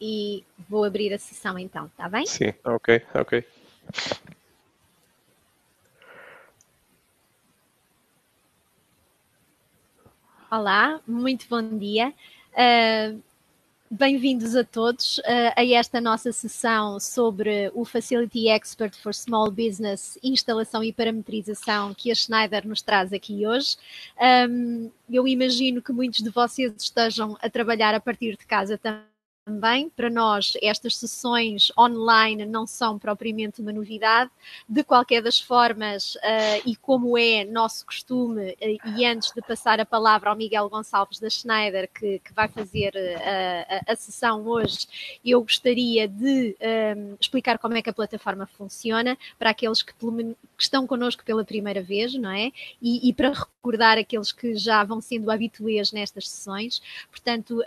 e vou abrir a sessão então, está bem? Sim, ok. Olá, muito bom dia. Bem-vindos a todos a esta nossa sessão sobre o Facility Expert for Small Business, instalação e parametrização que a Schneider nos traz aqui hoje. Eu imagino que muitos de vocês estejam a trabalhar a partir de casa também. Para nós, estas sessões online não são propriamente uma novidade. De qualquer das formas, e como é nosso costume, e antes de passar a palavra ao Miguel Gonçalves da Schneider, que vai fazer a sessão hoje, eu gostaria de explicar como é que a plataforma funciona para aqueles que estão connosco pela primeira vez, não é? E para recordar aqueles que já vão sendo habituês nestas sessões. Portanto,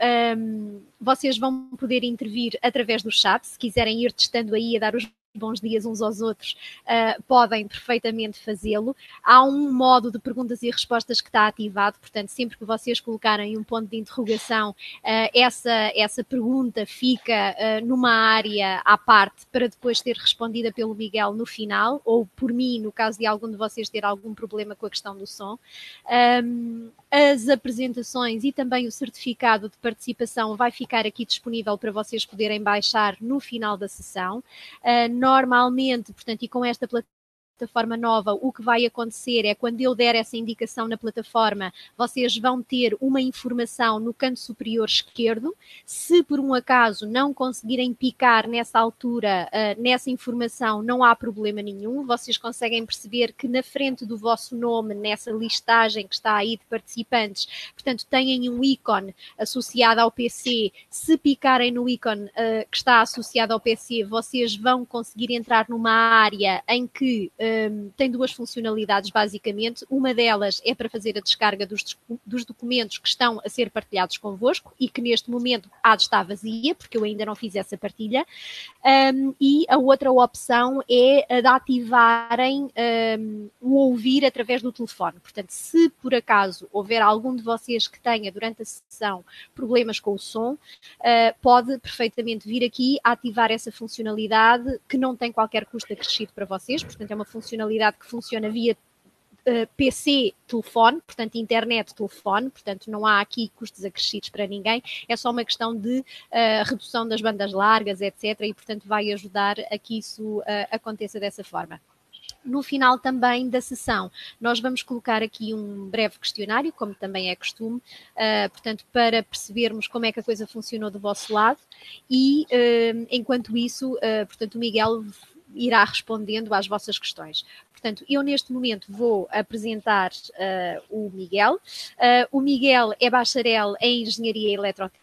vocês vão poder intervir através do chat, se quiserem ir testando aí a dar os bons dias uns aos outros, podem perfeitamente fazê-lo. Há um modo de perguntas e respostas que está ativado, portanto, sempre que vocês colocarem um ponto de interrogação, essa pergunta fica numa área à parte para depois ser respondida pelo Miguel no final, ou por mim, no caso de algum de vocês ter algum problema com a questão do som. As apresentações e também o certificado de participação vai ficar aqui disponível para vocês poderem baixar no final da sessão. Normalmente, portanto, e com esta plataforma nova, o que vai acontecer é quando eu der essa indicação na plataforma, vocês vão ter uma informação no canto superior esquerdo. Se por um acaso não conseguirem picar nessa altura, nessa informação, não há problema nenhum. Vocês conseguem perceber que na frente do vosso nome, nessa listagem que está aí de participantes, portanto, têm um ícone associado ao PC. Se picarem no ícone que está associado ao PC, vocês vão conseguir entrar numa área em que tem duas funcionalidades, basicamente. Uma delas é para fazer a descarga dos documentos que estão a ser partilhados convosco e que neste momento há de estar vazia, porque eu ainda não fiz essa partilha. E a outra opção é a de ativarem o ouvir através do telefone. Portanto, se por acaso houver algum de vocês que tenha durante a sessão problemas com o som, pode perfeitamente vir aqui a ativar essa funcionalidade que não tem qualquer custo acrescido para vocês. Portanto, é uma funcionalidade que funciona via PC, telefone, portanto internet, telefone, portanto não há aqui custos acrescidos para ninguém, é só uma questão de redução das bandas largas, etc. E portanto vai ajudar a que isso aconteça dessa forma. No final também da sessão, nós vamos colocar aqui um breve questionário, como também é costume, portanto, para percebermos como é que a coisa funcionou do vosso lado e, enquanto isso, portanto, o Miguel irá respondendo às vossas questões. Portanto, eu neste momento vou apresentar o Miguel. O Miguel é bacharel em Engenharia Eletrotécnica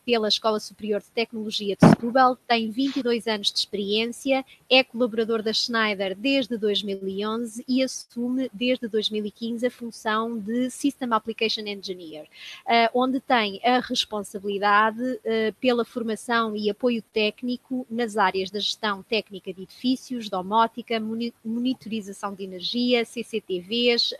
pela Escola Superior de Tecnologia de Setúbal, tem 22 anos de experiência, é colaborador da Schneider desde 2011 e assume desde 2015 a função de System Application Engineer, onde tem a responsabilidade pela formação e apoio técnico nas áreas da gestão técnica de edifícios, domótica, monitorização de energia, CCTVs,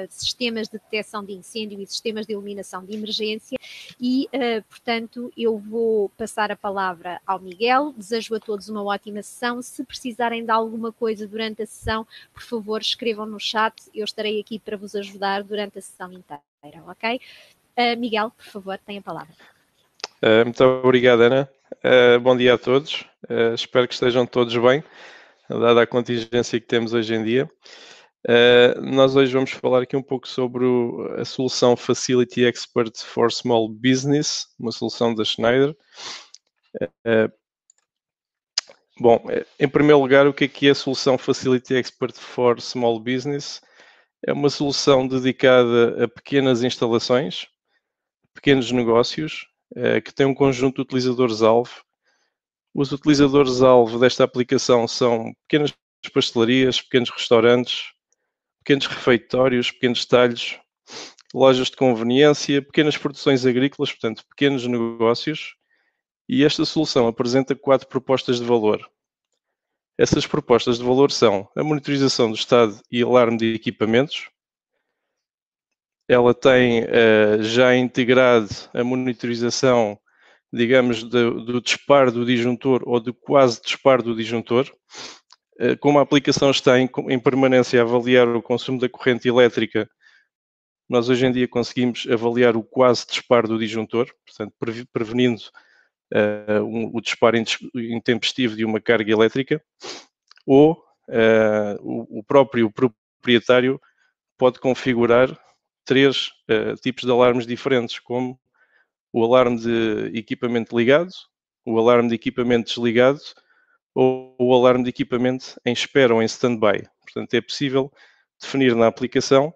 sistemas de detecção de incêndio e sistemas de iluminação de emergência e, portanto, eu vou passar a palavra ao Miguel. Desejo a todos uma ótima sessão. Se precisarem de alguma coisa durante a sessão, por favor, escrevam no chat. Eu estarei aqui para vos ajudar durante a sessão inteira, ok? Miguel, por favor, tem a palavra. Muito obrigado, Ana. Bom dia a todos. Espero que estejam todos bem, dada a contingência que temos hoje em dia. Nós hoje vamos falar aqui um pouco sobre a solução Facility Expert for Small Business, uma solução da Schneider. Bom, em primeiro lugar, o que é a solução Facility Expert for Small Business? É uma solução dedicada a pequenas instalações, pequenos negócios, que tem um conjunto de utilizadores-alvo. Os utilizadores-alvo desta aplicação são pequenas pastelarias, pequenos restaurantes, pequenos refeitórios, pequenos talhos, lojas de conveniência, pequenas produções agrícolas, portanto, pequenos negócios. E esta solução apresenta 4 propostas de valor. Essas propostas de valor são a monitorização do estado e alarme de equipamentos. Ela tem já integrado a monitorização digamos, do disparo do disjuntor ou do quase disparo do disjuntor. Como a aplicação está em permanência a avaliar o consumo da corrente elétrica, nós hoje em dia conseguimos avaliar o quase disparo do disjuntor, portanto, prevenindo o disparo intempestivo de uma carga elétrica, ou o próprio proprietário pode configurar 3 tipos de alarmes diferentes, como o alarme de equipamento ligado, o alarme de equipamento desligado ou o alarme de equipamento em espera ou em stand-by. Portanto, é possível definir na aplicação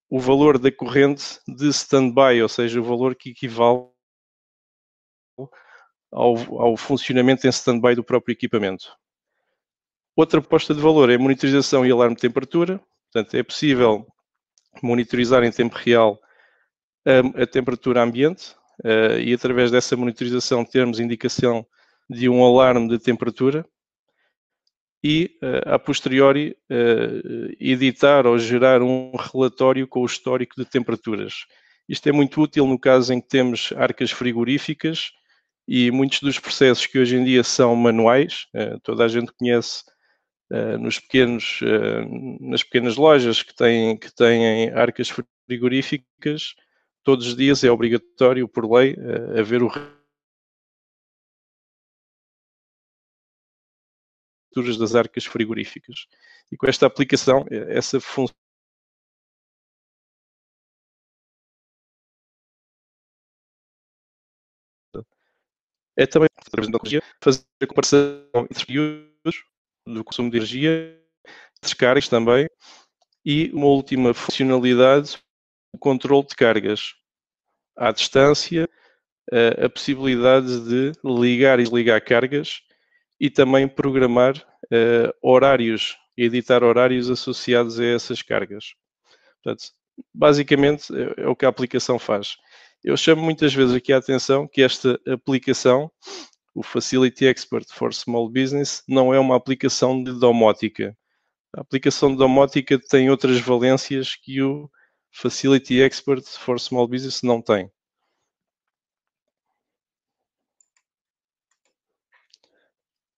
o valor da corrente de stand-by, ou seja, o valor que equivale ao funcionamento em stand-by do próprio equipamento. Outra proposta de valor é a monitorização e alarme de temperatura. Portanto, é possível monitorizar em tempo real a temperatura ambiente e através dessa monitorização termos indicação de um alarme de temperatura e, a posteriori, editar ou gerar um relatório com o histórico de temperaturas. Isto é muito útil no caso em que temos arcas frigoríficas e muitos dos processos que hoje em dia são manuais, toda a gente conhece nas pequenas lojas que têm arcas frigoríficas, todos os dias é obrigatório, por lei, haver o das arcas frigoríficas. E com esta aplicação, essa função é também, através da tecnologia, fazer a comparação entre períodos do consumo de energia, descargas também, e uma última funcionalidade, o controle de cargas à distância, a possibilidade de ligar e desligar cargas e também programar horários, editar horários associados a essas cargas. Portanto, basicamente é o que a aplicação faz. Eu chamo muitas vezes aqui a atenção que esta aplicação, o Facility Expert for Small Business, não é uma aplicação de domótica. A aplicação de domótica tem outras valências que o Facility Expert for Small Business não tem.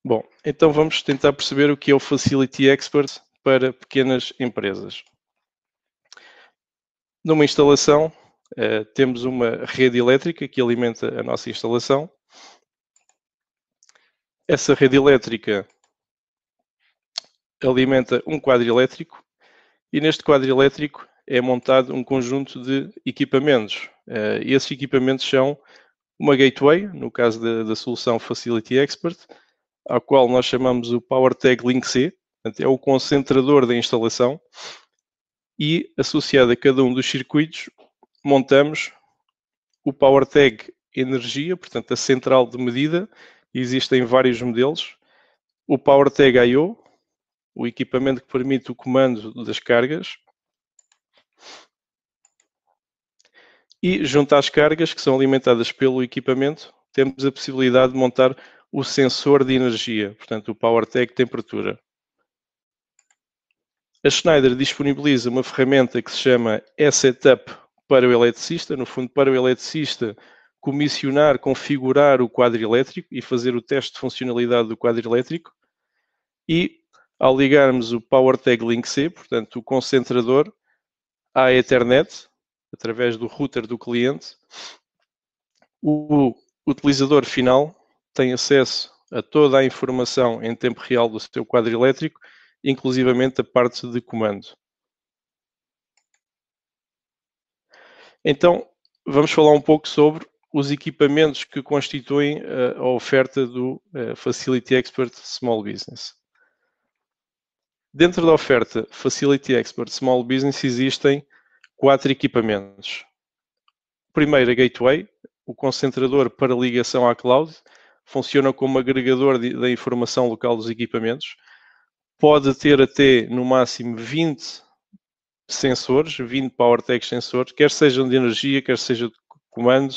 Bom, então vamos tentar perceber o que é o Facility Expert para pequenas empresas. Numa instalação, temos uma rede elétrica que alimenta a nossa instalação. Essa rede elétrica alimenta um quadro elétrico e neste quadro elétrico é montado um conjunto de equipamentos. E esses equipamentos são uma gateway, no caso da solução Facility Expert, ao qual nós chamamos o PowerTag Link C, portanto, é o concentrador da instalação, e associado a cada um dos circuitos montamos o PowerTag Energia, portanto a central de medida, existem vários modelos, o PowerTag I/O, o equipamento que permite o comando das cargas, e junto às cargas que são alimentadas pelo equipamento, temos a possibilidade de montar o sensor de energia, portanto o PowerTag Temperatura. A Schneider disponibiliza uma ferramenta que se chama E-Setup para o eletricista, no fundo para o eletricista comissionar, configurar o quadro elétrico e fazer o teste de funcionalidade do quadro elétrico. E ao ligarmos o PowerTag Link C, portanto o concentrador, à Ethernet, através do router do cliente, o utilizador final tem acesso a toda a informação em tempo real do seu quadro elétrico, inclusivamente a parte de comando. Então, vamos falar um pouco sobre os equipamentos que constituem a oferta do Facility Expert Small Business. Dentro da oferta Facility Expert Small Business existem 4 equipamentos. O primeiro, a Gateway, o concentrador para ligação à cloud, funciona como agregador da informação local dos equipamentos. Pode ter até, no máximo, 20 sensores, 20 PowerTag sensores, quer sejam de energia, quer seja de comando,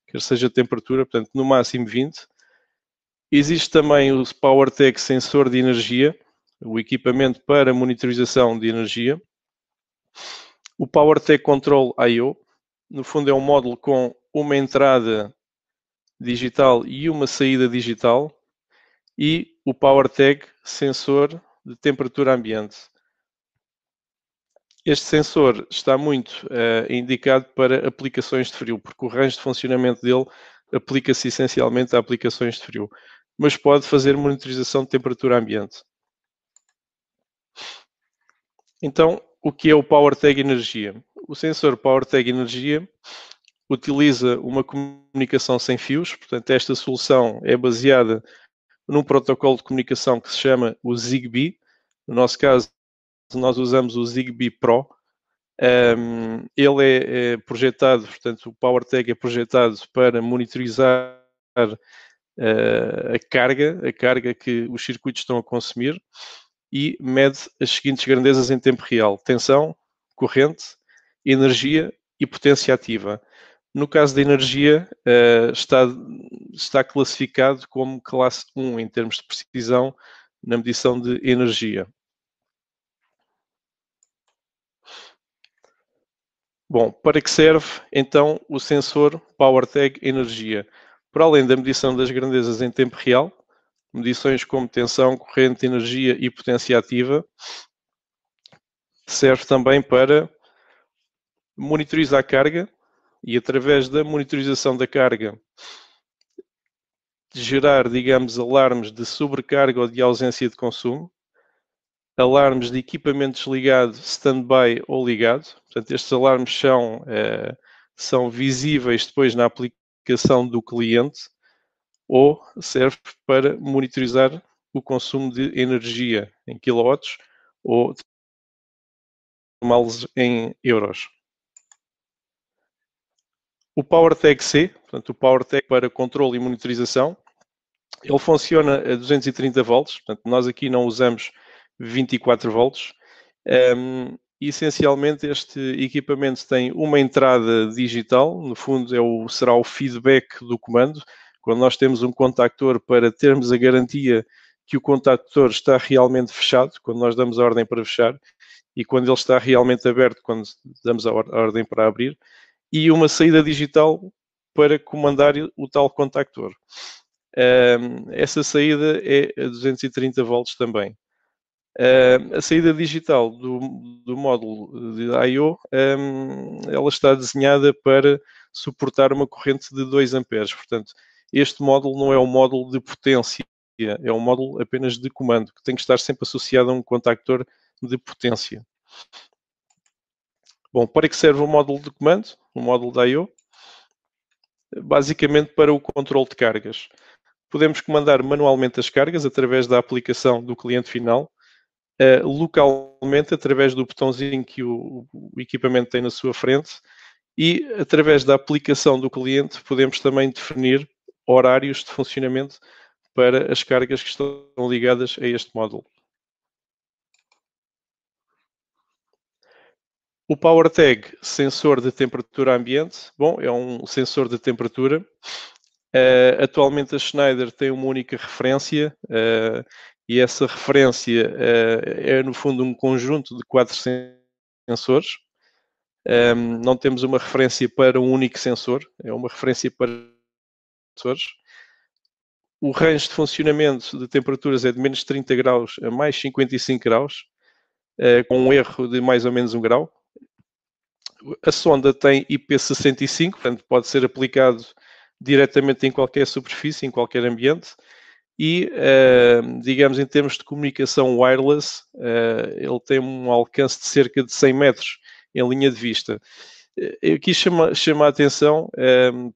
quer seja de temperatura, portanto, no máximo 20. Existe também o PowerTag sensor de energia, o equipamento para monitorização de energia. O PowerTag Control I/O, no fundo é um módulo com uma entrada digital e uma saída digital, e o PowerTag sensor de temperatura ambiente. Este sensor está muito indicado para aplicações de frio, porque o range de funcionamento dele aplica-se essencialmente a aplicações de frio, mas pode fazer monitorização de temperatura ambiente. Então, o que é o PowerTag Energia? O sensor PowerTag Energia utiliza uma comunicação sem fios, portanto, esta solução é baseada num protocolo de comunicação que se chama o Zigbee. No nosso caso, nós usamos o Zigbee Pro. Ele é projetado, portanto, o PowerTag é projetado para monitorizar a carga que os circuitos estão a consumir, e mede as seguintes grandezas em tempo real: tensão, corrente, energia e potência ativa. No caso da energia, está classificado como classe 1 em termos de precisão na medição de energia. Bom, para que serve então o sensor PowerTag Energia? Para além da medição das grandezas em tempo real, medições como tensão, corrente, energia e potência ativa, serve também para monitorizar a carga e, através da monitorização da carga, gerar, digamos, alarmes de sobrecarga ou de ausência de consumo, alarmes de equipamento desligado, stand-by ou ligado. Portanto, estes alarmes são visíveis depois na aplicação do cliente, ou serve para monitorizar o consumo de energia em quilowatts ou transformá-los em euros. O PowerTag C, portanto, o PowerTag para controle e monitorização, ele funciona a 230 volts, portanto, nós aqui não usamos 24 volts. Essencialmente, este equipamento tem uma entrada digital, no fundo será o feedback do comando. Quando nós temos um contactor, para termos a garantia que o contactor está realmente fechado, quando nós damos a ordem para fechar, e quando ele está realmente aberto, quando damos a ordem para abrir, e uma saída digital para comandar o tal contactor. Essa saída é a 230 volts também. A saída digital do módulo de I/O, ela está desenhada para suportar uma corrente de 2 amperes. Portanto, este módulo não é um módulo de potência, é um módulo apenas de comando, que tem que estar sempre associado a um contactor de potência. Bom, para que serve o módulo de comando, o módulo da I/O? Basicamente para o controle de cargas. Podemos comandar manualmente as cargas através da aplicação do cliente final, localmente através do botãozinho que o equipamento tem na sua frente, e através da aplicação do cliente podemos também definir horários de funcionamento para as cargas que estão ligadas a este módulo. O PowerTag, sensor de temperatura ambiente, bom, é um sensor de temperatura. Atualmente a Schneider tem uma única referência, e essa referência é no fundo um conjunto de 4 sensores. Não temos uma referência para um único sensor, é uma referência para sensores. O range de funcionamento de temperaturas é de menos 30 graus a mais 55 graus, com um erro de mais ou menos 1 grau. A sonda tem IP65, portanto pode ser aplicado diretamente em qualquer superfície, em qualquer ambiente. E, digamos, em termos de comunicação wireless, ele tem um alcance de cerca de 100 metros em linha de vista. Aqui chama a atenção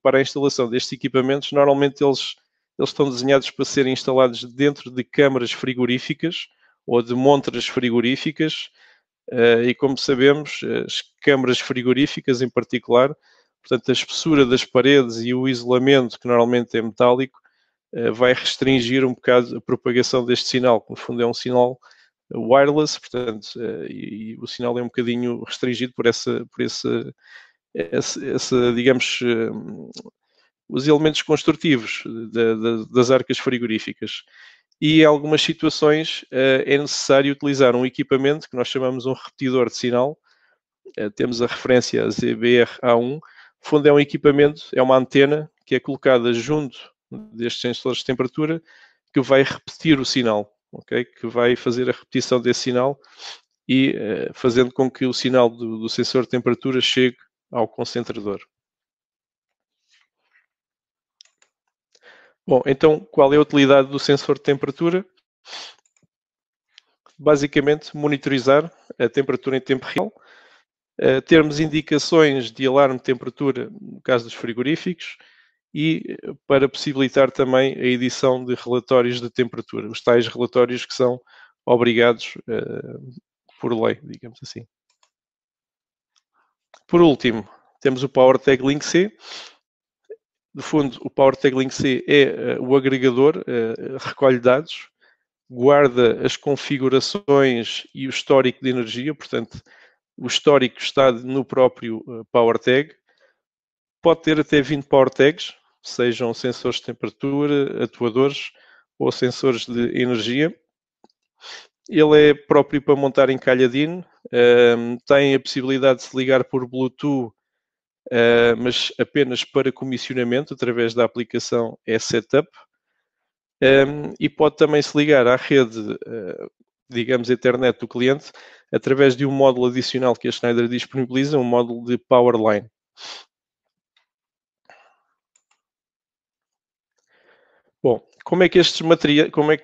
para a instalação destes equipamentos. Normalmente eles estão desenhados para serem instalados dentro de câmaras frigoríficas ou de montras frigoríficas, e como sabemos, as câmaras frigoríficas em particular, portanto a espessura das paredes e o isolamento, que normalmente é metálico, vai restringir um bocado a propagação deste sinal, que no fundo é um sinal wireless, portanto, e o sinal é um bocadinho restringido por essa digamos, os elementos construtivos das arcas frigoríficas. E em algumas situações é necessário utilizar um equipamento que nós chamamos um repetidor de sinal. Temos a referência a ZBR-A1. No fundo é um equipamento, é uma antena que é colocada junto destes sensores de temperatura, que vai repetir o sinal, okay? Que vai fazer a repetição desse sinal e fazendo com que o sinal do sensor de temperatura chegue ao concentrador. Bom, então qual é a utilidade do sensor de temperatura? Basicamente, monitorizar a temperatura em tempo real, termos indicações de alarme de temperatura no caso dos frigoríficos e para possibilitar também a edição de relatórios de temperatura, os tais relatórios que são obrigados por lei, digamos assim. Por último, temos o PowerTag Link C. No fundo, o PowerTag Link C é o agregador, recolhe dados, guarda as configurações e o histórico de energia, portanto, o histórico está no próprio PowerTag. Pode ter até 20 PowerTags, sejam sensores de temperatura, atuadores ou sensores de energia. Ele é próprio para montar em calha DIN, tem a possibilidade de se ligar por Bluetooth, mas apenas para comissionamento, através da aplicação E-Setup. E pode também se ligar à rede, digamos, Ethernet do cliente, através de um módulo adicional que a Schneider disponibiliza, um módulo de Powerline. Bom, como é que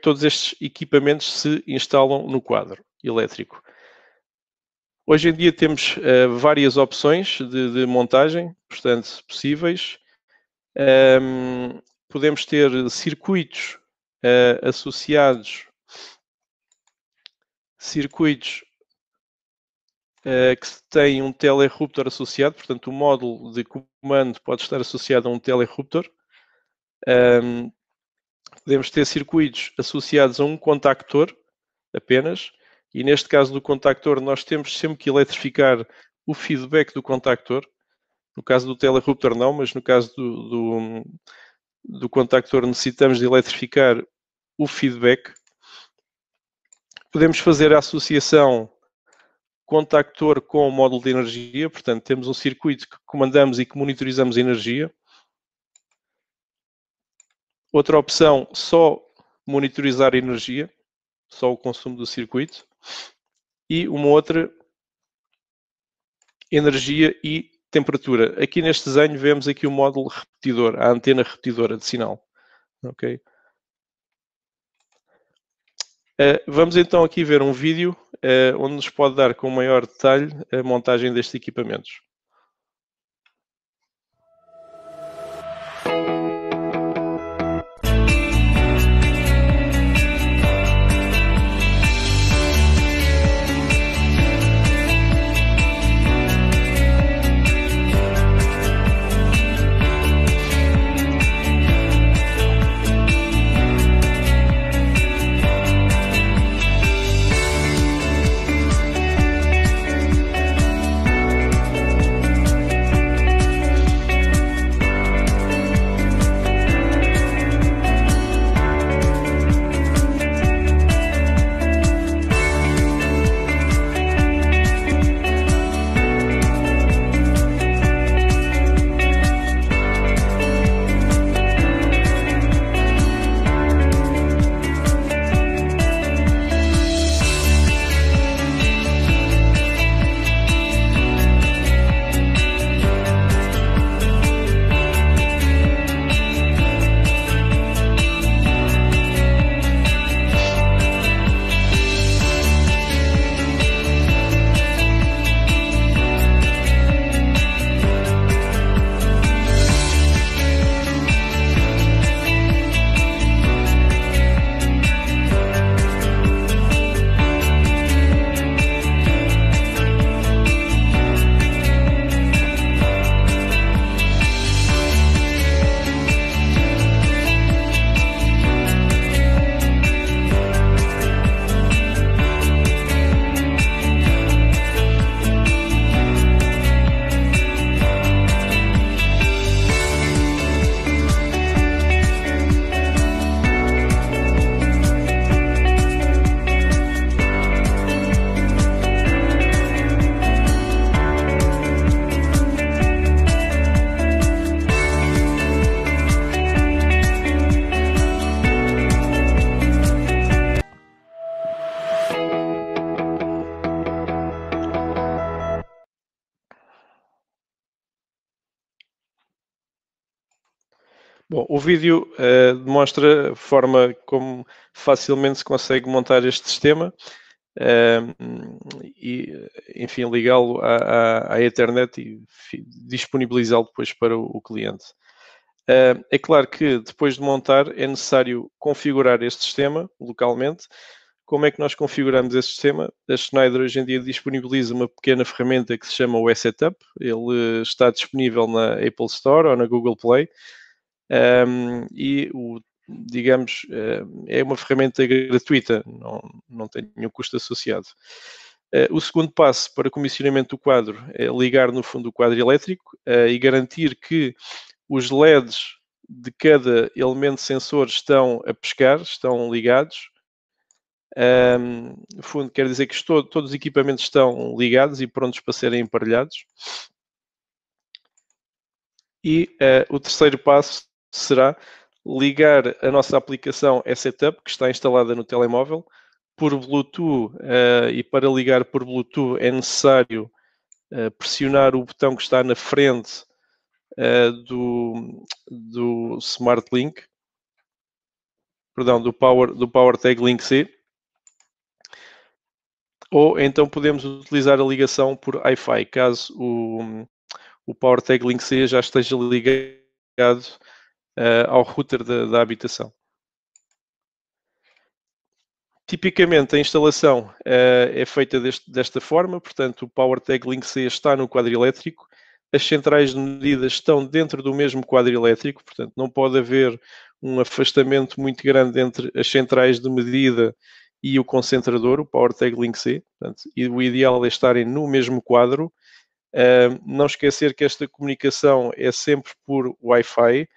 todos estes equipamentos se instalam no quadro elétrico? Hoje em dia temos várias opções de montagem, portanto, possíveis. Podemos ter circuitos associados, que têm um teleruptor associado, portanto, o módulo de comando pode estar associado a um teleruptor. Podemos ter circuitos associados a um contactor apenas, e neste caso do contactor nós temos sempre que eletrificar o feedback do contactor. No caso do teleruptor não, mas no caso do contactor necessitamos de eletrificar o feedback. Podemos fazer a associação contactor com o módulo de energia, portanto temos um circuito que comandamos e que monitorizamos a energia. Outra opção, só monitorizar a energia, só o consumo do circuito. E uma outra, energia e temperatura. Aqui neste desenho vemos aqui o módulo repetidor, a antena repetidora de sinal. Okay? Vamos então aqui ver um vídeo onde nos pode dar com maior detalhe a montagem destes equipamentos. Bom, o vídeo demonstra a forma como facilmente se consegue montar este sistema e, enfim, ligá-lo à internet e disponibilizá-lo depois para o cliente. É claro que depois de montar é necessário configurar este sistema localmente. Como é que nós configuramos este sistema? A Schneider hoje em dia disponibiliza uma pequena ferramenta que se chama o E-Setup. Ele está disponível na Apple Store ou na Google Play. Digamos, é uma ferramenta gratuita, não tem nenhum custo associado. O segundo passo para comissionamento do quadro é ligar no fundo o quadro elétrico e garantir que os LEDs de cada elemento sensor estão a pescar, estão ligados. No fundo, quer dizer que todos os equipamentos estão ligados e prontos para serem emparelhados. E o terceiro passo será ligar a nossa aplicação E-Setup, que está instalada no telemóvel, por Bluetooth, e para ligar por Bluetooth é necessário pressionar o botão que está na frente do Smart Link, perdão, do PowerTag Link C, ou então podemos utilizar a ligação por Wi-Fi, caso o PowerTag Link C já esteja ligado ao router da habitação. Tipicamente a instalação é feita desta forma, portanto o PowerTag Link C está no quadro elétrico, as centrais de medida estão dentro do mesmo quadro elétrico, portanto não pode haver um afastamento muito grande entre as centrais de medida e o concentrador, o PowerTag Link C. Portanto, o ideal é estarem no mesmo quadro. Não esquecer que esta comunicação é sempre por Wi-Fi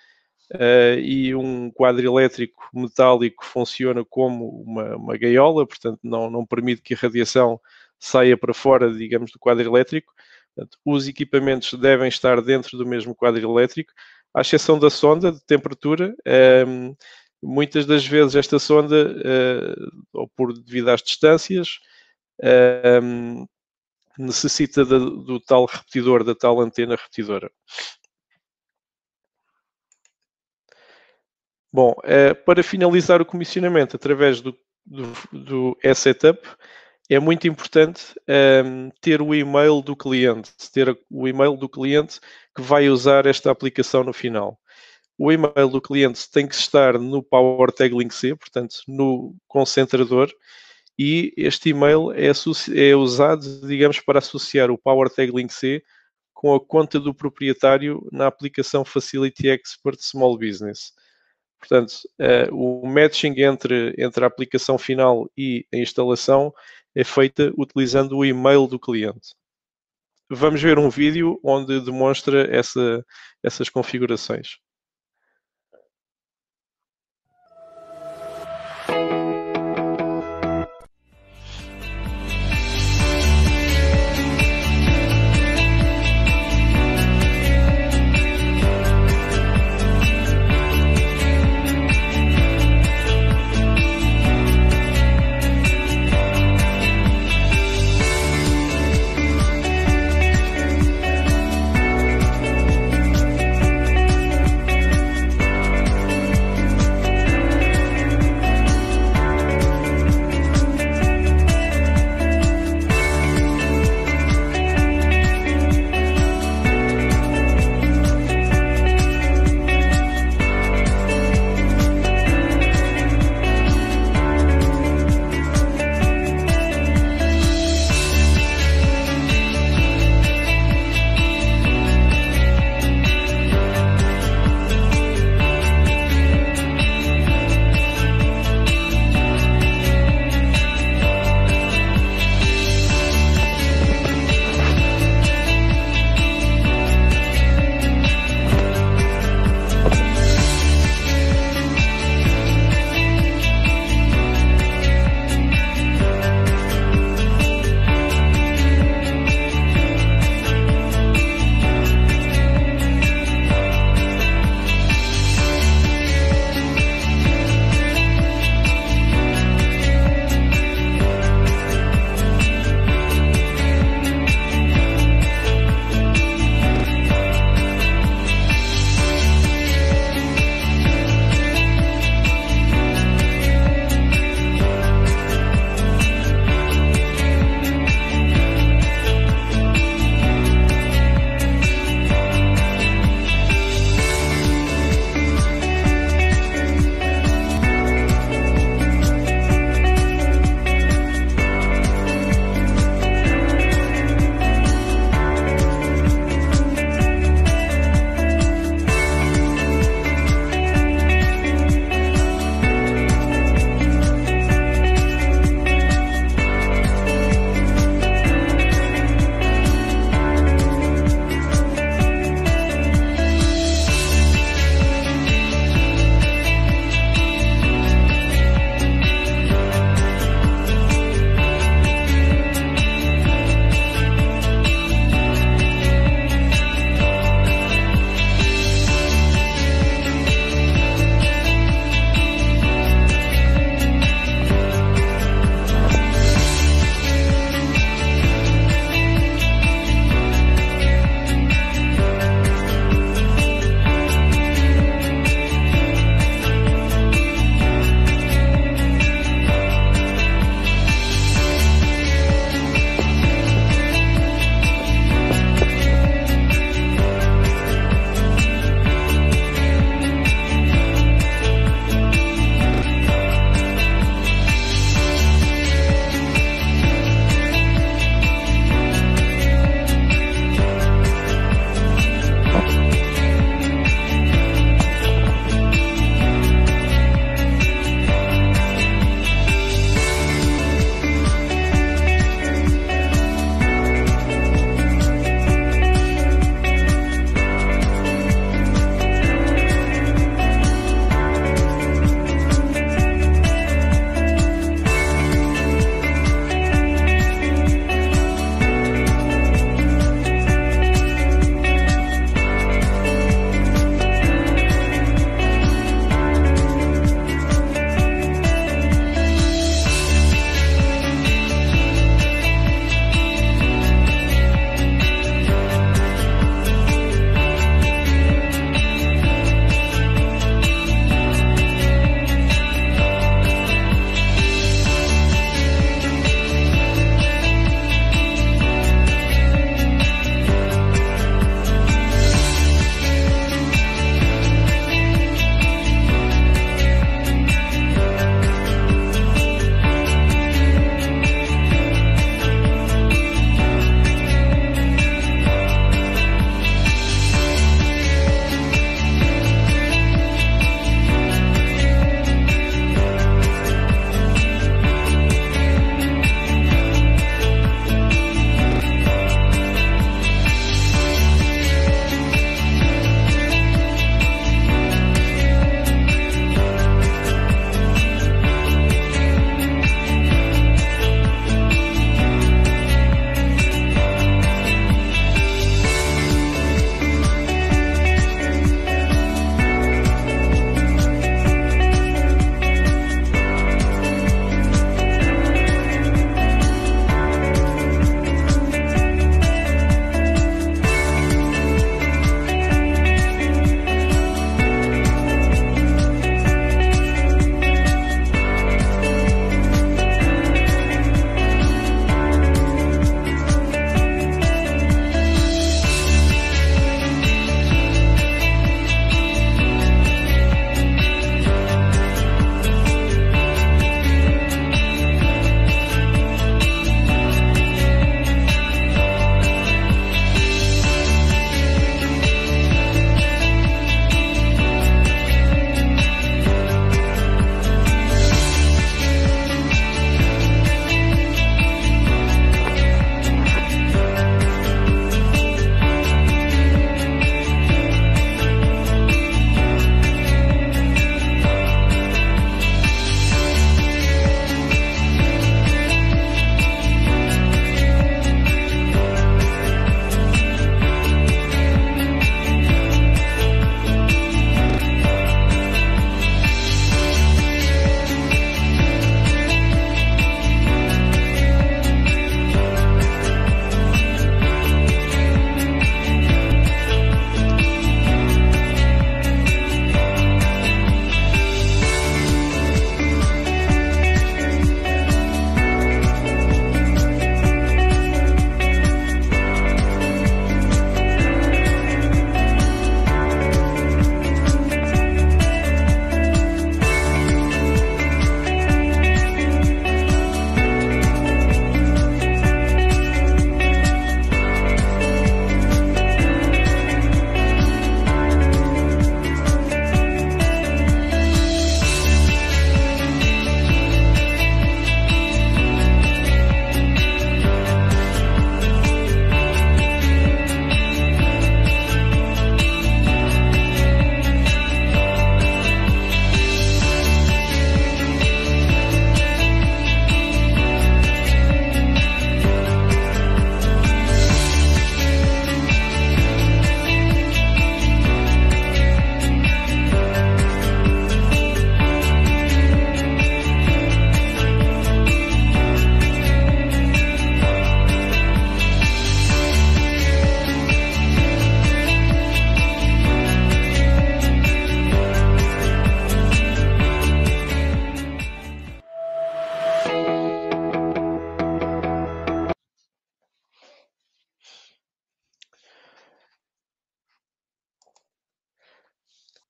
e um quadro elétrico metálico funciona como uma gaiola, portanto não permite que a radiação saia para fora, digamos, do quadro elétrico. Portanto, os equipamentos devem estar dentro do mesmo quadro elétrico, à exceção da sonda de temperatura. Muitas das vezes esta sonda, ou devido às distâncias, necessita do tal repetidor, da tal antena repetidora. Bom, para finalizar o comissionamento através do E-Setup, é muito importante ter o e-mail do cliente, que vai usar esta aplicação no final. O e-mail do cliente tem que estar no PowerTag Link C, portanto, no concentrador, e este e-mail é usado, digamos, para associar o PowerTag Link C com a conta do proprietário na aplicação Facility Expert Small Business. Portanto, o matching entre a aplicação final e a instalação é feita utilizando o e-mail do cliente. Vamos ver um vídeo onde demonstra essas configurações.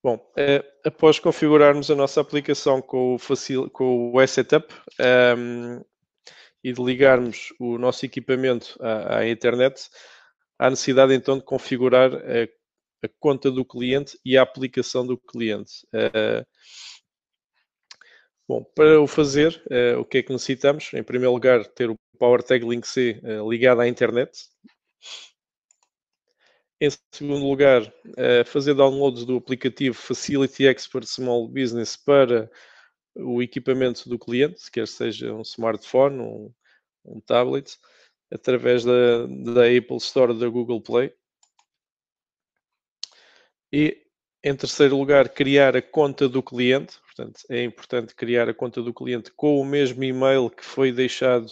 Bom, após configurarmos a nossa aplicação com o iSetup e de ligarmos o nosso equipamento à internet, há necessidade então de configurar a conta do cliente e a aplicação do cliente. Bom, para o fazer, o que é que necessitamos? Em primeiro lugar, ter o PowerTag Link C ligado à internet. Em segundo lugar, fazer downloads do aplicativo Facility Expert Small Business para o equipamento do cliente, quer seja um smartphone, um tablet, através da Apple Store ou da Google Play. E, em terceiro lugar, criar a conta do cliente. Portanto, é importante criar a conta do cliente com o mesmo e-mail que foi deixado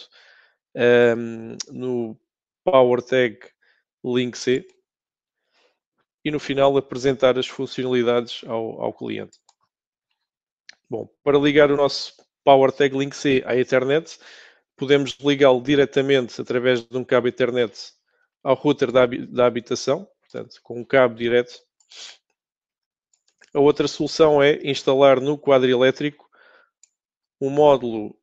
no PowerTag Link C. E no final apresentar as funcionalidades ao cliente. Bom, para ligar o nosso PowerTag Link C à internet, podemos ligá-lo diretamente através de um cabo Ethernet ao router da habitação, portanto, com um cabo direto. A outra solução é instalar no quadro elétrico um módulo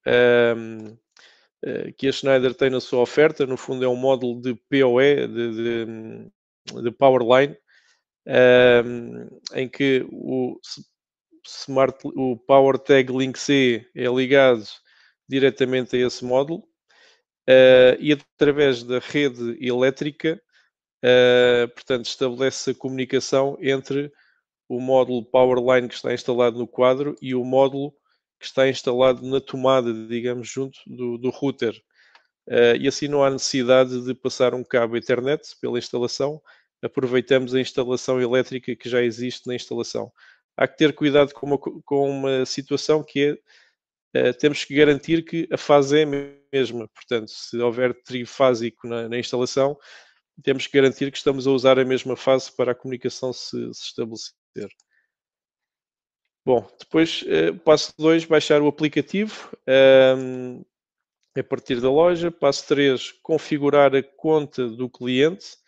que a Schneider tem na sua oferta. No fundo é um módulo de PoE, de Powerline, em que o PowerTag Link C é ligado diretamente a esse módulo e através da rede elétrica, portanto, estabelece a comunicação entre o módulo Powerline que está instalado no quadro e o módulo que está instalado na tomada, digamos, junto do router. E assim não há necessidade de passar um cabo Ethernet pela instalação. Aproveitamos a instalação elétrica que já existe na instalação. Há que ter cuidado com uma situação que é, temos que garantir que a fase é a mesma. Portanto, se houver trifásico na instalação, temos que garantir que estamos a usar a mesma fase para a comunicação se estabelecer. Bom, depois, passo 2, baixar o aplicativo a partir da loja. Passo 3, configurar a conta do cliente.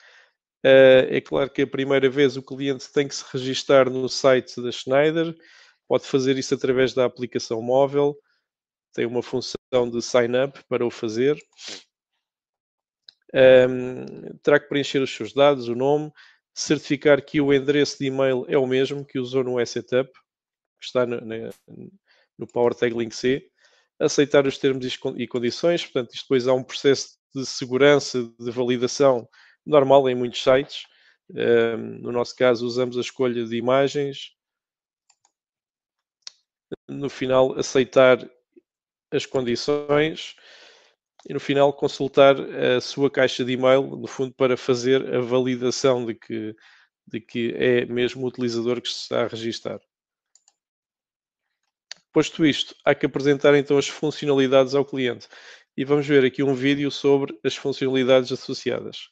É claro que a primeira vez o cliente tem que se registar no site da Schneider. Pode fazer isso através da aplicação móvel. Tem uma função de sign up para o fazer. Terá que preencher os seus dados, o nome, certificar que o endereço de e-mail é o mesmo que usou no iSetup, que está no PowerTag Link C. Aceitar os termos e condições. Portanto, isto depois há um processo de segurança, de validação normal em muitos sites. No nosso caso, usamos a escolha de imagens. No final, aceitar as condições. E no final, consultar a sua caixa de e-mail, no fundo, para fazer a validação de que é mesmo o utilizador que se está a registar. Posto isto, há que apresentar então as funcionalidades ao cliente. E vamos ver aqui um vídeo sobre as funcionalidades associadas.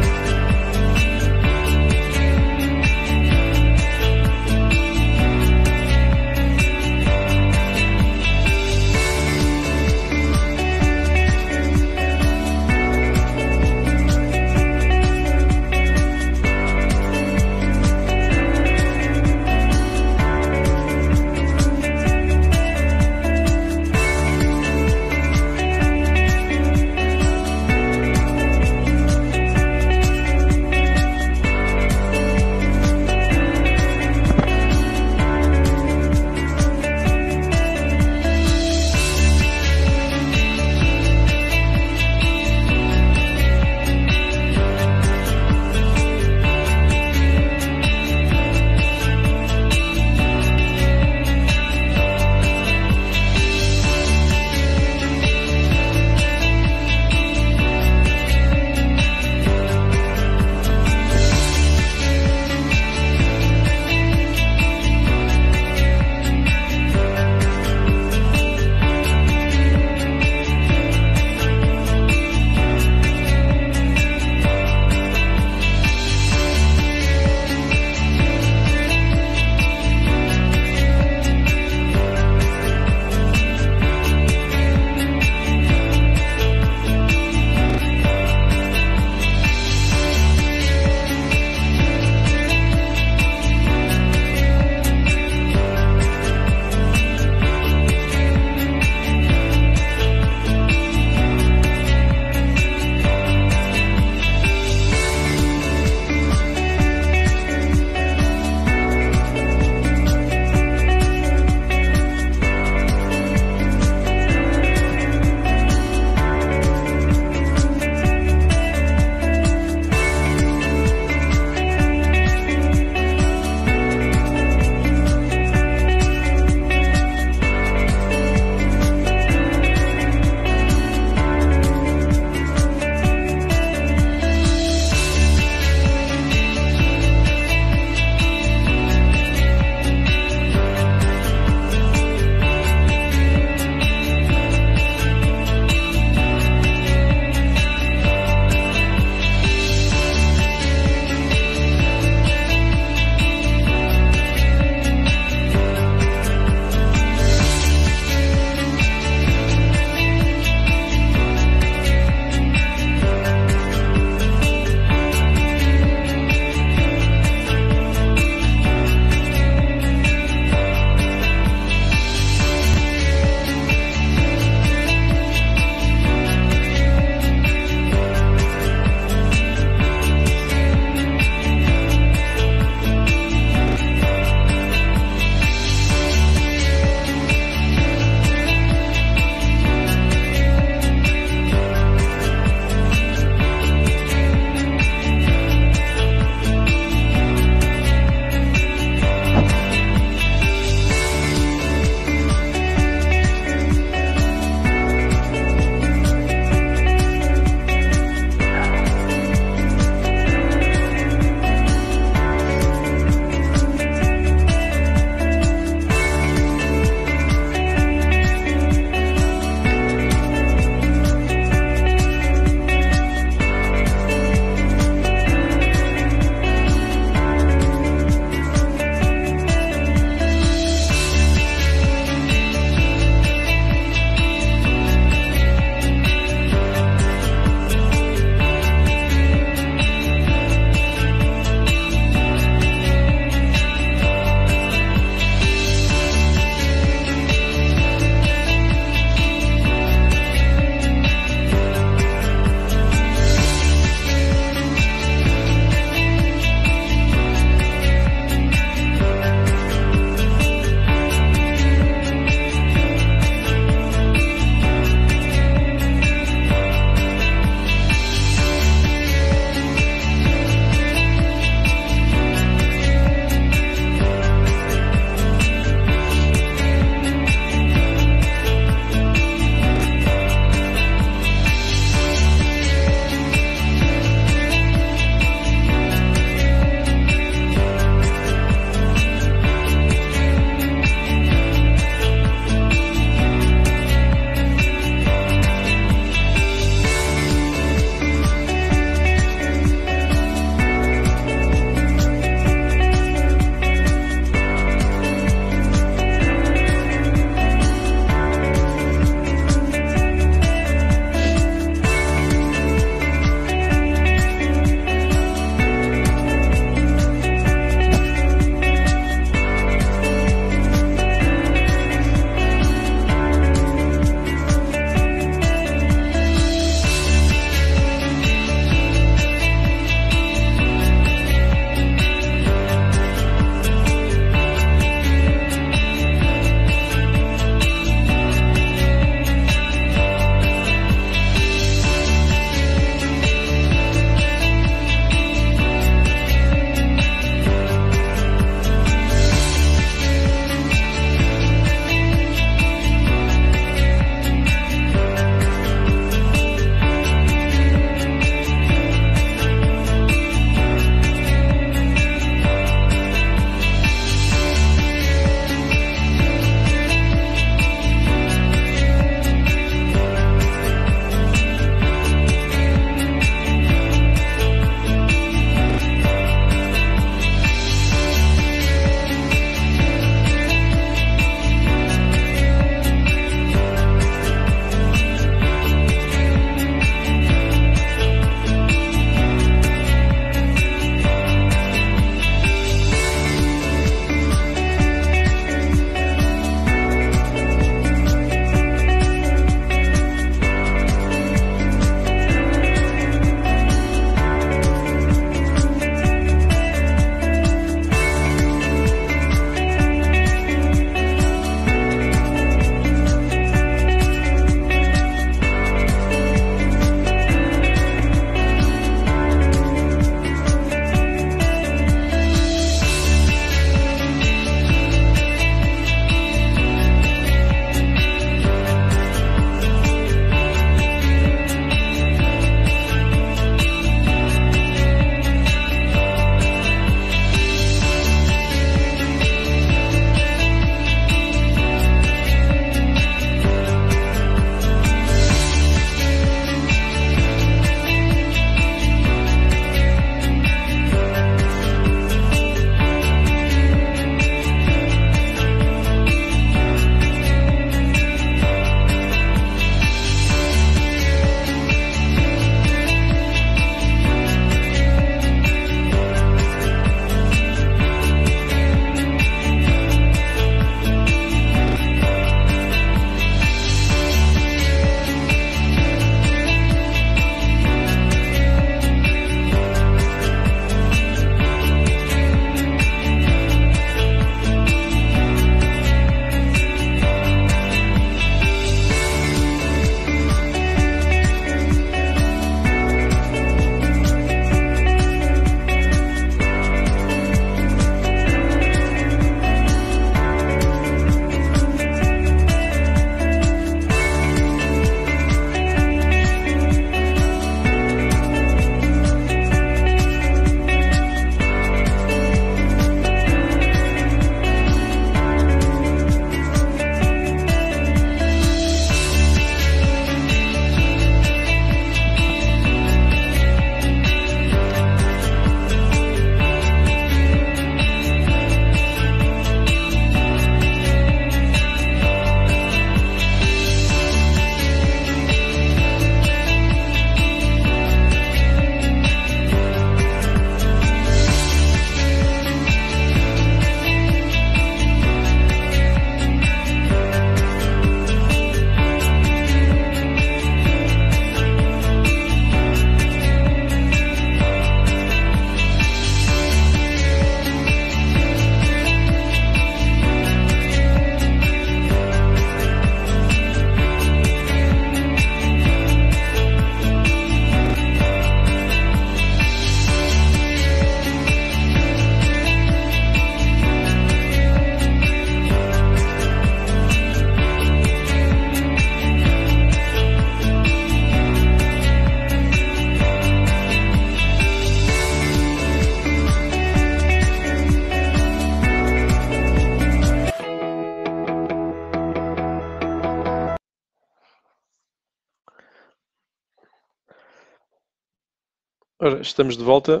Ora, estamos de volta.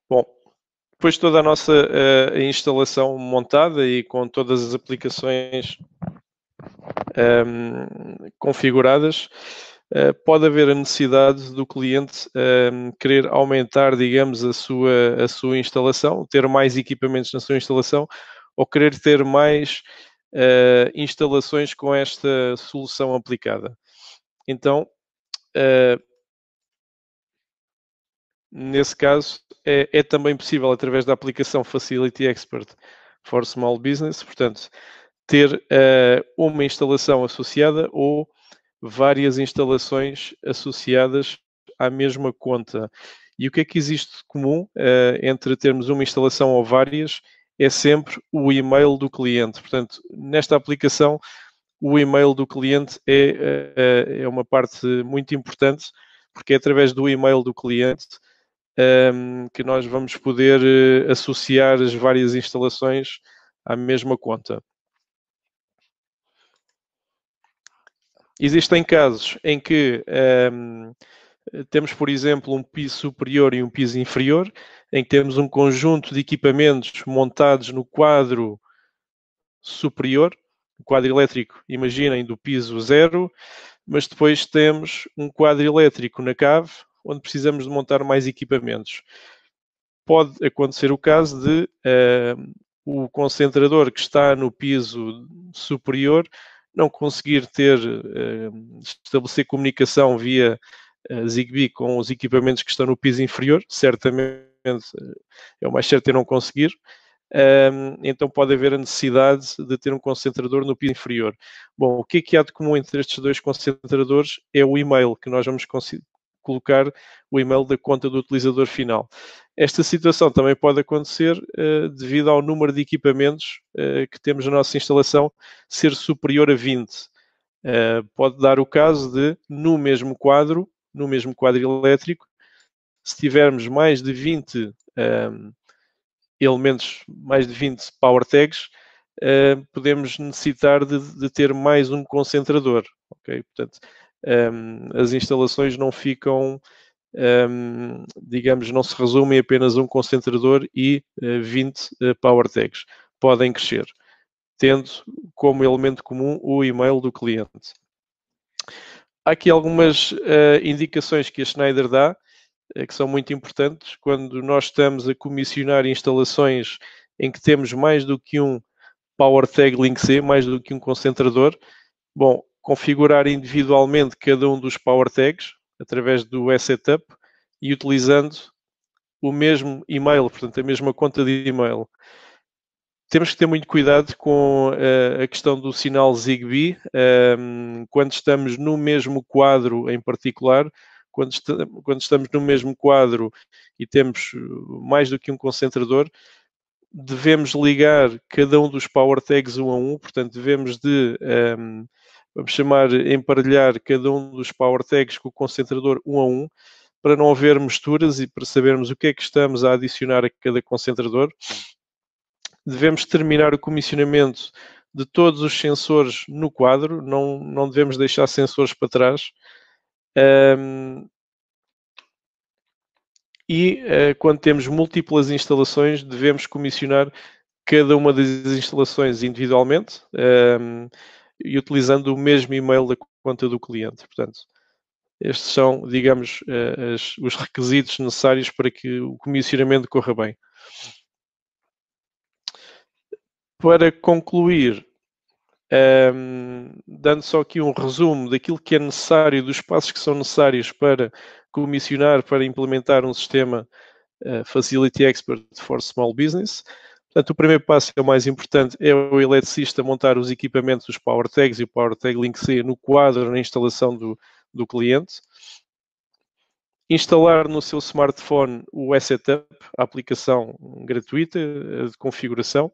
Bom, depois de toda a nossa instalação montada e com todas as aplicações configuradas, pode haver a necessidade do cliente querer aumentar, digamos, a sua instalação, ter mais equipamentos na sua instalação ou querer ter mais instalações com esta solução aplicada. Então, nesse caso, é também possível, através da aplicação Facility Expert for Small Business, portanto, ter uma instalação associada ou várias instalações associadas à mesma conta. E o que é que existe de comum entre termos uma instalação ou várias? É sempre o e-mail do cliente. Portanto, nesta aplicação, o e-mail do cliente é uma parte muito importante, porque é através do e-mail do cliente que nós vamos poder associar as várias instalações à mesma conta. Existem casos em que temos, por exemplo, um piso superior e um piso inferior, em que temos um conjunto de equipamentos montados no quadro superior, o quadro elétrico, imaginem, do piso 0, mas depois temos um quadro elétrico na cave, onde precisamos de montar mais equipamentos. Pode acontecer o caso de o concentrador que está no piso superior não conseguir estabelecer comunicação via Zigbee com os equipamentos que estão no piso inferior, certamente é o mais certo é não conseguir. Então pode haver a necessidade de ter um concentrador no piso inferior. Bom, o que há de comum entre estes dois concentradores é o e-mail, que nós vamos colocar o e-mail da conta do utilizador final. Esta situação também pode acontecer devido ao número de equipamentos que temos na nossa instalação ser superior a 20. Pode dar o caso de, no mesmo quadro elétrico, se tivermos mais de 20 elementos, mais de 20 power tags, podemos necessitar de ter mais um concentrador. Okay? Portanto, as instalações não ficam, digamos, não se resumem a apenas um concentrador e 20 power tags. Podem crescer, tendo como elemento comum o e-mail do cliente. Há aqui algumas indicações que a Schneider dá, que são muito importantes quando nós estamos a comissionar instalações em que temos mais do que um Power Tag Link C, mais do que um concentrador. Bom, configurar individualmente cada um dos Power Tags através do e-setup e utilizando o mesmo e-mail, portanto, a mesma conta de e-mail. Temos que ter muito cuidado com a questão do sinal Zigbee, quando estamos no mesmo quadro em particular. Quando estamos no mesmo quadro e temos mais do que um concentrador, devemos ligar cada um dos power tags um a um, portanto devemos de, vamos chamar, emparelhar cada um dos power tags com o concentrador um a um, para não haver misturas e para sabermos o que é que estamos a adicionar a cada concentrador. Devemos terminar o comissionamento de todos os sensores no quadro, não devemos deixar sensores para trás. Quando temos múltiplas instalações, devemos comissionar cada uma das instalações individualmente e utilizando o mesmo e-mail da conta do cliente. Portanto, estes são, digamos, os requisitos necessários para que o comissionamento corra bem. Para concluir, dando só aqui um resumo daquilo que é necessário, dos passos que são necessários para comissionar, para implementar um sistema Facility Expert for Small Business. Portanto, o primeiro passo, é o mais importante, é o eletricista montar os equipamentos, os Power Tags e o Power Tag Link C no quadro, na instalação do cliente. Instalar no seu smartphone o e-setup, a aplicação gratuita de configuração.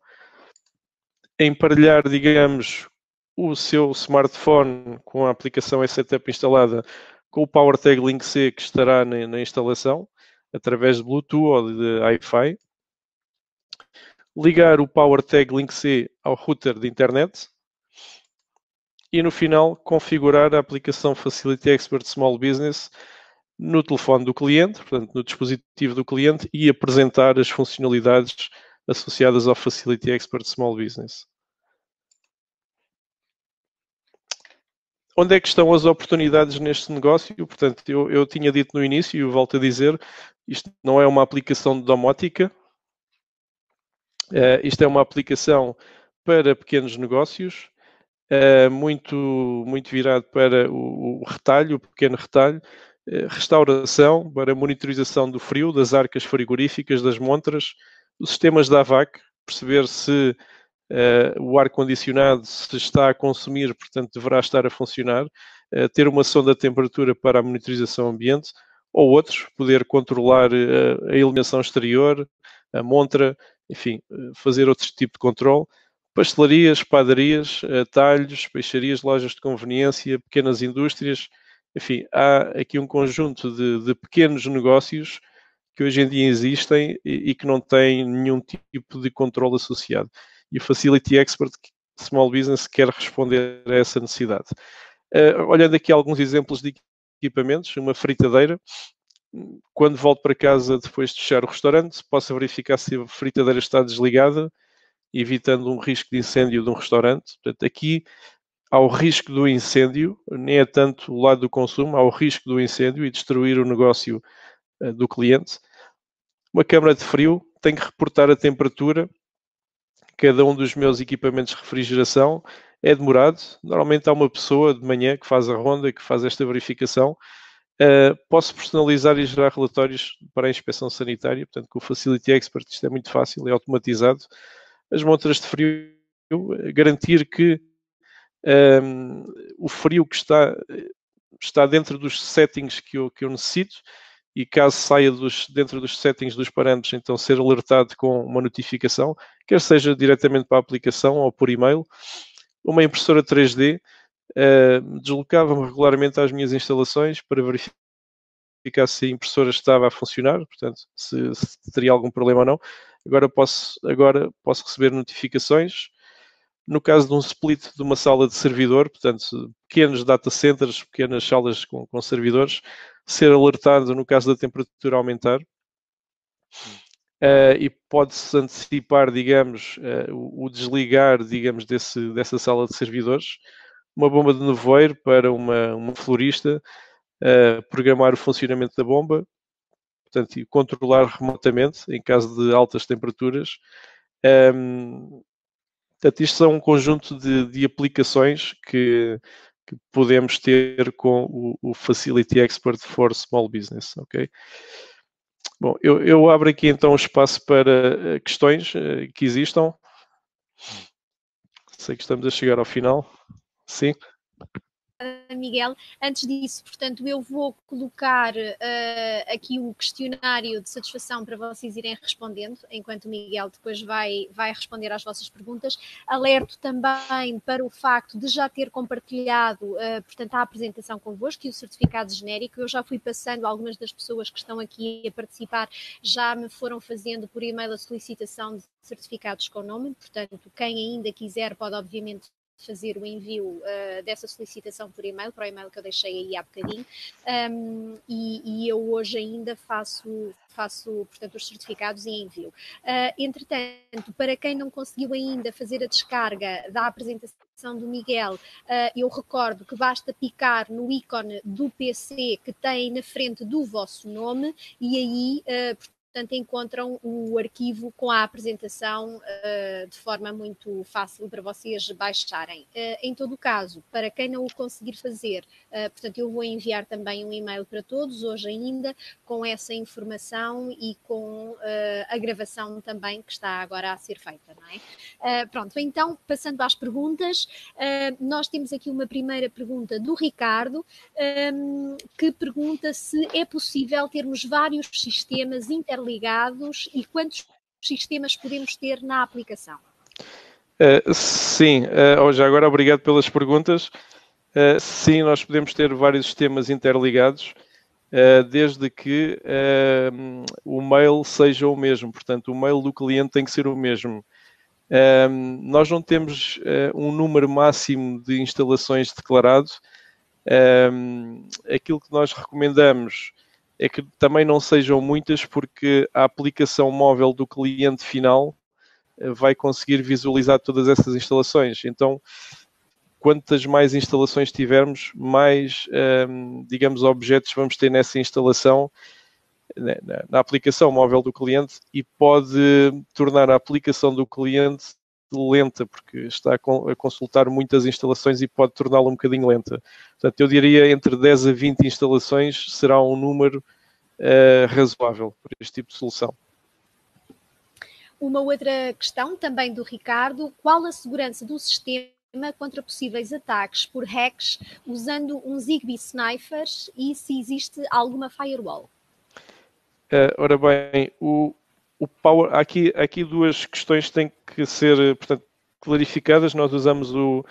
Emparelhar, digamos, o seu smartphone com a aplicação e-setup instalada com o Power Tag Link C que estará na instalação, através de Bluetooth ou de Wi-Fi. Ligar o Power Tag Link C ao router de internet. E no final, configurar a aplicação Facility Expert Small Business no telefone do cliente, portanto, no dispositivo do cliente, e apresentar as funcionalidades associadas ao Facility Expert Small Business. Onde é que estão as oportunidades neste negócio? Portanto, eu tinha dito no início, e volto a dizer, isto não é uma aplicação de domótica, isto é uma aplicação para pequenos negócios, muito virado para o retalho, o pequeno retalho, restauração, para monitorização do frio, das arcas frigoríficas, das montras, os sistemas da AVAC, perceber se o ar-condicionado se está a consumir, portanto deverá estar a funcionar, ter uma sonda de temperatura para a monitorização ambiente, ou outros, poder controlar a iluminação exterior, a montra, enfim, fazer outro tipo de controle. Pastelarias, padarias, talhos, peixarias, lojas de conveniência, pequenas indústrias, enfim, há aqui um conjunto de pequenos negócios que hoje em dia existem e que não têm nenhum tipo de controle associado. E o Facility Expert Small Business quer responder a essa necessidade. Olhando aqui alguns exemplos de equipamentos, uma fritadeira, quando volto para casa depois de fechar o restaurante, posso verificar se a fritadeira está desligada, evitando um risco de incêndio de um restaurante. Portanto, aqui há o risco do incêndio, nem é tanto o lado do consumo, há o risco do incêndio e destruir o negócio do cliente. Uma câmara de frio, tem que reportar a temperatura. Cada um dos meus equipamentos de refrigeração é demorado. Normalmente há uma pessoa de manhã que faz a ronda, que faz esta verificação. Posso personalizar e gerar relatórios para a inspeção sanitária. Portanto, com o Facility Expert isto é muito fácil, é automatizado. As montras de frio, garantir que o frio que está dentro dos settings que eu necessito, e caso saia dentro dos settings dos parâmetros, então ser alertado com uma notificação, quer seja diretamente para a aplicação ou por e-mail. Uma impressora 3D, deslocava-me regularmente às minhas instalações para verificar se a impressora estava a funcionar, portanto, se teria algum problema ou não. Agora posso receber notificações. No caso de um split de uma sala de servidor, portanto, pequenos data centers, pequenas salas com servidores, ser alertado no caso da temperatura aumentar. E pode-se antecipar, digamos, o desligar, digamos, dessa sala de servidores. Uma bomba de nevoeiro para uma florista, programar o funcionamento da bomba, portanto, e controlar remotamente em caso de altas temperaturas. Portanto, isto são um conjunto de aplicações que podemos ter com o Facility Expert for Small Business, ok? Bom, eu abro aqui então espaço para questões que existam. Sei que estamos a chegar ao final. Sim. Miguel, antes disso, portanto, eu vou colocar aqui o questionário de satisfação para vocês irem respondendo, enquanto o Miguel depois vai responder às vossas perguntas. Alerto também para o facto de já ter compartilhado, portanto, a apresentação convosco e o certificado genérico. Eu já fui passando, algumas das pessoas que estão aqui a participar já me foram fazendo por e-mail a solicitação de certificados com nome, portanto, quem ainda quiser pode, obviamente, fazer o envio dessa solicitação por e-mail, para o e-mail que eu deixei aí há bocadinho, e eu hoje ainda faço, portanto, os certificados e envio. Entretanto, para quem não conseguiu ainda fazer a descarga da apresentação do Miguel, eu recordo que basta picar no ícone do PC que tem na frente do vosso nome e aí, portanto, encontram o arquivo com a apresentação de forma muito fácil para vocês baixarem. Em todo o caso, para quem não o conseguir fazer, portanto, eu vou enviar também um e-mail para todos, hoje ainda, com essa informação e com a gravação também que está agora a ser feita, não é? Pronto, então, passando às perguntas, nós temos aqui uma primeira pergunta do Ricardo, que pergunta se é possível termos vários sistemas interligados e quantos sistemas podemos ter na aplicação? Sim, já agora obrigado pelas perguntas. Sim, nós podemos ter vários sistemas interligados, desde que o mail seja o mesmo. Portanto, o mail do cliente tem que ser o mesmo. Nós não temos um número máximo de instalações declarado. Aquilo que nós recomendamos é que também não sejam muitas, porque a aplicação móvel do cliente final vai conseguir visualizar todas essas instalações. Então, quantas mais instalações tivermos, mais, digamos, objetos vamos ter nessa instalação, na aplicação móvel do cliente, e pode tornar a aplicação do cliente lenta, porque está a consultar muitas instalações e pode torná-la um bocadinho lenta. Portanto, eu diria entre 10 a 20 instalações será um número razoável para este tipo de solução. Uma outra questão também do Ricardo: qual a segurança do sistema contra possíveis ataques por hacks usando um Zigbee Sniper, e se existe alguma firewall? Ora bem, o Power, há aqui duas questões que têm que ser, portanto, clarificadas. Nós usamos o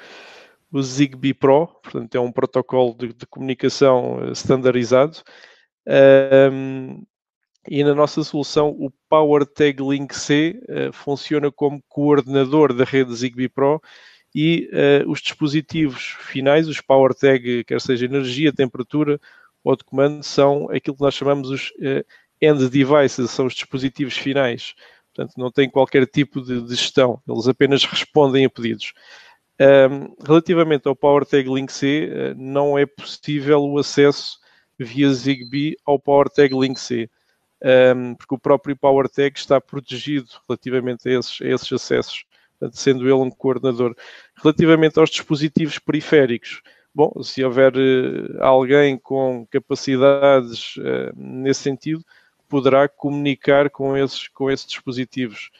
Zigbee Pro, portanto, é um protocolo de comunicação standardizado. E na nossa solução, o PowerTag Link C funciona como coordenador da rede Zigbee Pro, e os dispositivos finais, os PowerTag, quer seja energia, temperatura ou de comando, são aquilo que nós chamamos os end devices, são os dispositivos finais. Portanto, não tem qualquer tipo de gestão, eles apenas respondem a pedidos. Relativamente ao PowerTag Link C, não é possível o acesso via Zigbee ao PowerTag Link C, porque o próprio PowerTag está protegido relativamente a esses acessos, portanto, sendo ele um coordenador. Relativamente aos dispositivos periféricos, bom, se houver alguém com capacidades nesse sentido, poderá comunicar com esses dispositivos.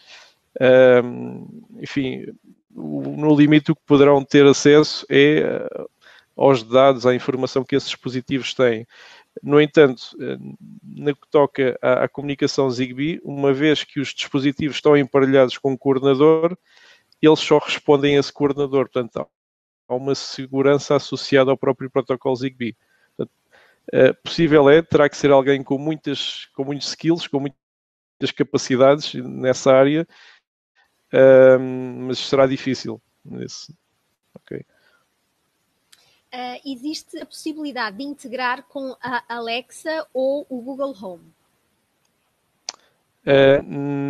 Enfim, no limite, o que poderão ter acesso é aos dados, à informação que esses dispositivos têm. No entanto, no que toca à comunicação Zigbee, uma vez que os dispositivos estão emparelhados com um coordenador, eles só respondem a esse coordenador. Portanto, há uma segurança associada ao próprio protocolo Zigbee. Portanto, possível terá que ser alguém com muitos skills, com muitas capacidades nessa área, mas será difícil. Okay. Existe a possibilidade de integrar com a Alexa ou o Google Home?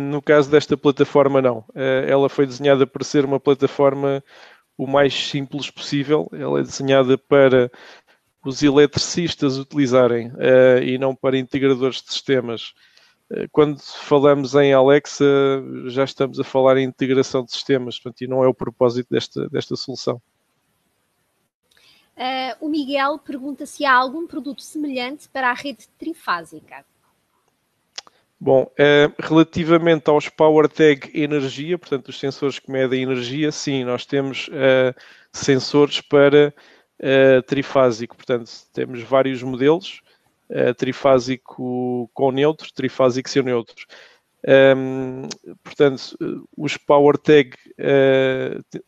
No caso desta plataforma, não. Ela foi desenhada para ser uma plataforma o mais simples possível. Ela é desenhada para os eletricistas utilizarem e não para integradores de sistemas. Quando falamos em Alexa, já estamos a falar em integração de sistemas, portanto, e não é o propósito desta solução. O Miguel pergunta se há algum produto semelhante para a rede trifásica. Bom, relativamente aos PowerTag energia, portanto, os sensores que medem energia, sim, nós temos sensores para trifásico, portanto, temos vários modelos, trifásico com neutro, trifásico sem neutro. Portanto, os PowerTag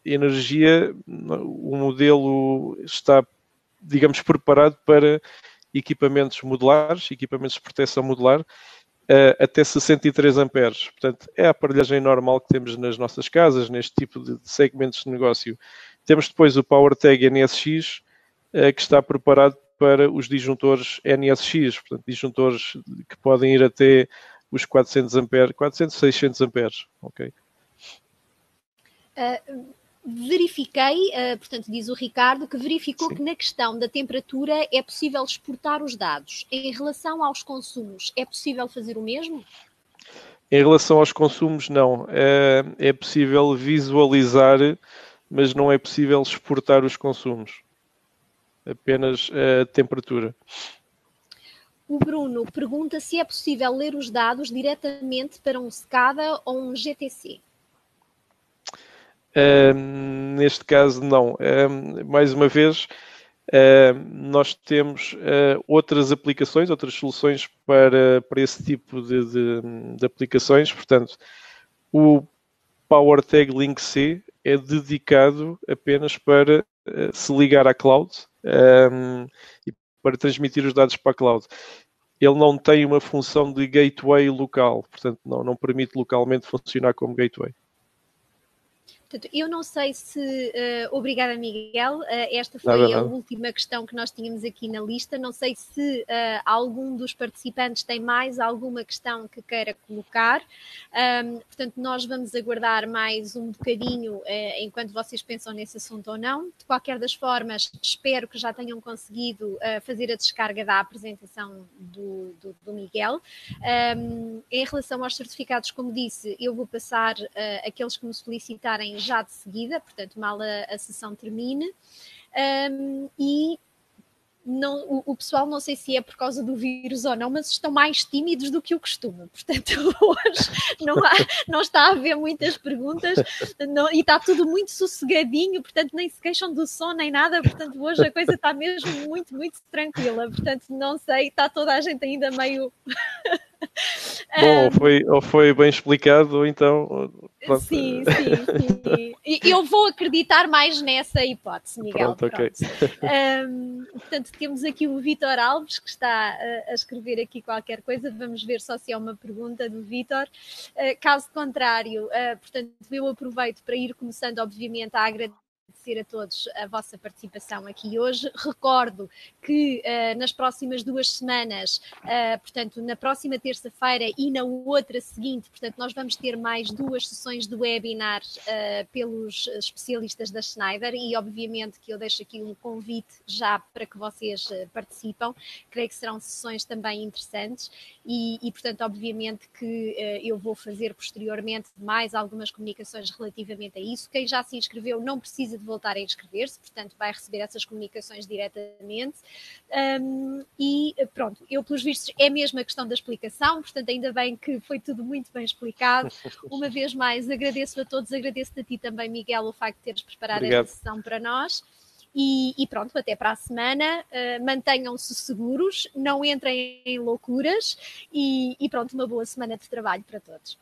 energia, o modelo está, digamos, preparado para equipamentos modulares, equipamentos de proteção modular, até 63 amperes. Portanto, é a aparelhagem normal que temos nas nossas casas, neste tipo de segmentos de negócio. Temos depois o PowerTag NSX, que está preparado para os disjuntores NSX, portanto, disjuntores que podem ir até os 400 amperes, 400, 600 amperes. Ok. Verifiquei, portanto, diz o Ricardo, que verificou que na questão da temperatura é possível exportar os dados. Em relação aos consumos, é possível fazer o mesmo? Em relação aos consumos, não. É possível visualizar, mas não é possível exportar os consumos. Apenas a temperatura. O Bruno pergunta se é possível ler os dados diretamente para um SCADA ou um GTC. Neste caso, não. Mais uma vez, nós temos outras aplicações, outras soluções para esse tipo de aplicações. Portanto, o PowerTag Link C é dedicado apenas para se ligar à cloud e para transmitir os dados para a cloud. Ele não tem uma função de gateway local, portanto, não permite localmente funcionar como gateway. Portanto, eu não sei se... obrigada, Miguel. Esta Nada, foi a nada. última questão que nós tínhamos aqui na lista. Não sei se algum dos participantes tem mais alguma questão que queira colocar. Portanto, nós vamos aguardar mais um bocadinho enquanto vocês pensam nesse assunto ou não. De qualquer das formas, espero que já tenham conseguido fazer a descarga da apresentação do Miguel. Em relação aos certificados, como disse, eu vou passar aqueles que me solicitarem já de seguida, portanto, mal a sessão termine. E não, o pessoal, não sei se é por causa do vírus ou não, mas estão mais tímidos do que o costume. Portanto, hoje não está a haver muitas perguntas e está tudo muito sossegadinho, portanto, nem se queixam do som nem nada. Portanto, hoje a coisa está mesmo muito, muito tranquila. Portanto, não sei, está toda a gente ainda meio... Bom, ou foi bem explicado, ou então... Pronto. Sim. Eu vou acreditar mais nessa hipótese, Miguel. Pronto, ok. Portanto, temos aqui o Vítor Alves, que está a escrever aqui qualquer coisa. Vamos ver só se é uma pergunta do Vítor. Caso contrário, portanto, eu aproveito para ir começando, obviamente, a agradecer a todos a vossa participação aqui hoje. Recordo que nas próximas 2 semanas, portanto, na próxima terça-feira e na outra seguinte, portanto, nós vamos ter mais 2 sessões de webinar pelos especialistas da Schneider e, obviamente, que eu deixo aqui um convite já para que vocês participam. Creio que serão sessões também interessantes e portanto, obviamente que eu vou fazer posteriormente mais algumas comunicações relativamente a isso. Quem já se inscreveu não precisa de voltar a inscrever-se, portanto vai receber essas comunicações diretamente. E pronto, eu pelos vistos é mesmo a questão da explicação, portanto ainda bem que foi tudo muito bem explicado. Uma vez mais agradeço a todos, agradeço-te a ti também, Miguel, o facto de teres preparado Obrigado. esta sessão para nós. E pronto, até para a semana, mantenham-se seguros, não entrem em loucuras e pronto, uma boa semana de trabalho para todos.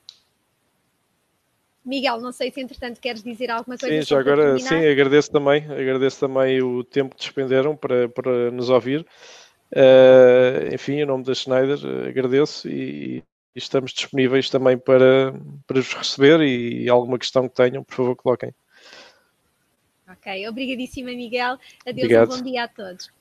Miguel, não sei se entretanto queres dizer alguma coisa. Sim, já agora sim, agradeço também o tempo que despenderam para nos ouvir. Enfim, em nome da Schneider, agradeço e estamos disponíveis também para vos receber e alguma questão que tenham, por favor, coloquem. Ok, obrigadíssima, Miguel. Adeus, Obrigado. Um bom dia a todos.